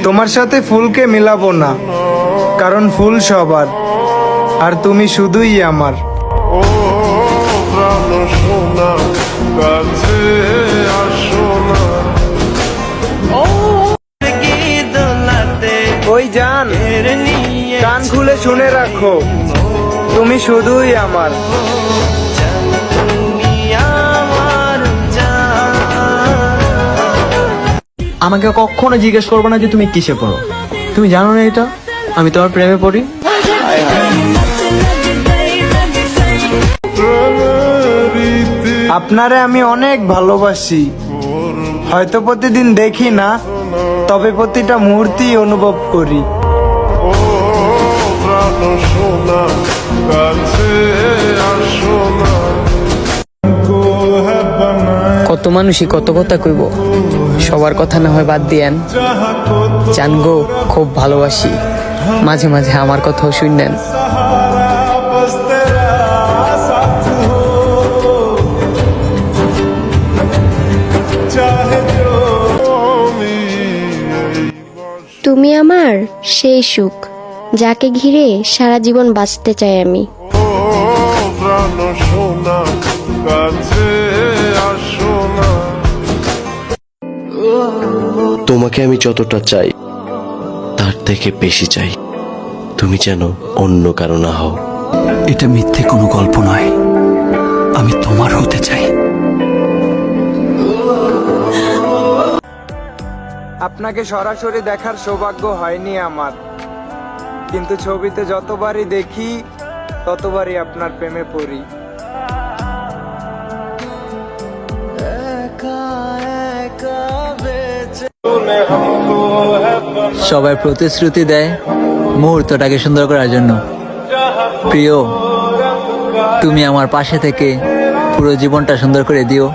তোমার সাথে ফুলকে মিলাবো না, কারণ ফুল সবার আর তুমি শুধুই আমার। ও প্রাণ সোনা, কাছে আসো না। ওই জান, কান খুলে শুনে রাখো, তুমি শুধুই আমার। আমাকে কখনো জিজ্ঞেস করবো না যে তুমি কিসে পড়ো। তুমি জানো না এটা আমি তোমার প্রেমে পড়ি। আপনারে আমি অনেক ভালোবাসি, হয়তো প্রতিদিন দেখি না, তবে প্রতিটা মুহূর্তেই অনুভব করি। ও প্রাণ সোনা, কাছে আসো না। কত মানুষই কত কথা কইব, সবার কথা না হয় বাদ দিয়েন। জানগো খুব ভালোবাসি, মাঝে মাঝে আমার কথাও শুনেন। তুমি আমার সেই সুখ, যাকে ঘিরে সারা জীবন বাঁচতে চাই আমি। ও প্রাণ সোনা, কাছে আসো না। তোমাকে আমি যতটা চাই তার থেকে বেশি চাই, তুমি যেন অন্য কারো না হও। এটা মিথ্যে কোনো গল্প নয়, আমি তোমার হতে চাই। আপনাকে সরাসরি দেখার সৌভাগ্য হয়নি আমার, কিন্তু ছবিতে যতবারই দেখি ততবারই আপনার প্রেমে পড়ি। সবাই প্রতিশ্রুতি দেয় মুহূর্তটাকে সুন্দর করার জন্য। প্রিয়, তুমি আমার পাশে থেকে পুরো জীবনটা সুন্দর করে দিও।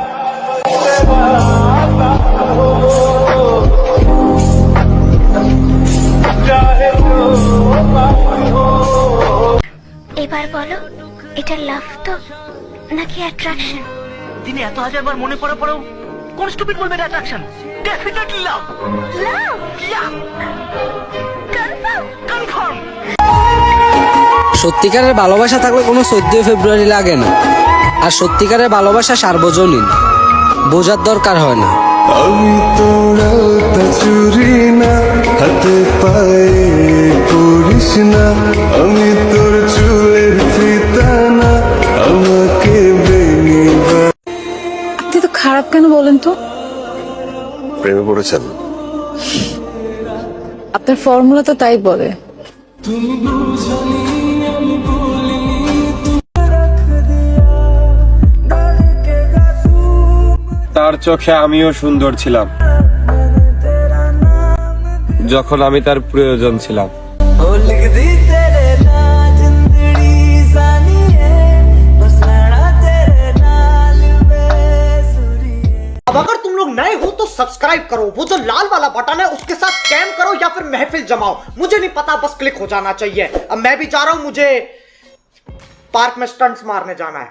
এবার বলো, এটা লাভ তো নাকি অ্যাট্রাকশন? দিনে এত হাজার বার মনে পড়ে পড়েও কোন স্টুপিড বলবে এটা attraction? Definitely love. Love? Yeah, confirm? Confirm. সত্যিকারের ভালোবাসা থাকলে কোনো 14 ফেব্রুয়ারি লাগে না, আর সত্যিকারের ভালোবাসা সার্বজনীন, বোঝার দরকার হয় না। আমি তোরা চুরি না, হাতে পায়ে পড়িস না, আমি তোর চুলের ফিতা না, আমাকে বেনিবা। আপনি তো খারাপ কেন বলেন তো? প্রেমে পড়েছেন? আপনার ফর্মুলা তো তাই বলে। তার চোখে আমিও সুন্দর ছিলাম যখন আমি তার প্রয়োজন ছিলাম। अब अगर तुम लोग नए हो तो सब्सक्राइब करो, वो जो लाल वाला बटन है उसके साथ स्कैम करो या फिर महफिल जमाओ, मुझे नहीं पता, बस क्लिक हो जाना चाहिए। अब मैं भी जा रहा हूं, मुझे पार्क में स्टंट्स मारने जाना है।